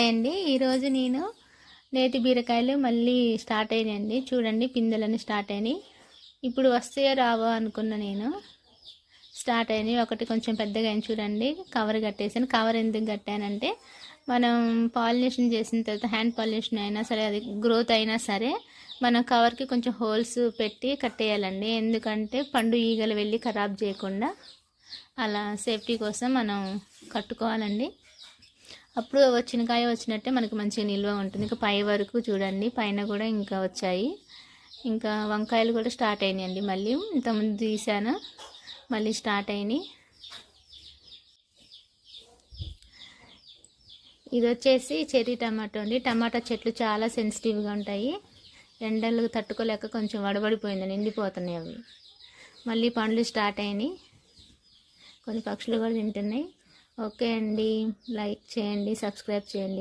Hi అండి. ఈరోజు నేను నేతి బీరకాయలు మళ్ళీ స్టార్ట్ అయినాయండి. చూడండి పిందెలని స్టార్ట్ అయినాయి. ఇప్పుడు వస్తాయో రావో అనుకున్న నేను స్టార్ట్ అయినాయి. ఒకటి కొంచెం పెద్దగా అయింది చూడండి. కవర్ కట్టేసాను. కవర్ ఎందుకు కట్టానంటే మనం పాలినేషన్ చేసిన తర్వాత హ్యాండ్ పాలినేషన్ అయినా సరే అది గ్రోత్ అయినా సరే మనం కవర్కి కొంచెం హోల్స్ పెట్టి కట్టేయాలండి. ఎందుకంటే పండు ఈగలు వెళ్ళి ఖరాబ్ చేయకుండా అలా సేఫ్టీ కోసం మనం కట్టుకోవాలండి. అప్పుడు వచ్చిన కాయ వచ్చినట్టే మనకు మంచిగా నిల్వ ఉంటుంది. ఇంకా పై వరకు చూడండి, పైన కూడా ఇంకా వచ్చాయి. ఇంకా వంకాయలు కూడా స్టార్ట్ అయినాయండి. మళ్ళీ ఇంతకుముందు తీసాను, మళ్ళీ స్టార్ట్ అయినాయి. ఇది వచ్చేసి చెర్రీ టమాటో అండి. టమాటా చెట్లు చాలా సెన్సిటివ్గా ఉంటాయి. ఎండలు తట్టుకోలేక కొంచెం వడబడిపోయిందని ఎండిపోతున్నాయి అవి. మళ్ళీ పండ్లు స్టార్ట్ అయినాయి. కొన్ని పక్షులు కూడా తింటున్నాయి. ఓకే అండి, లైక్ చేయండి, సబ్స్క్రైబ్ చేయండి.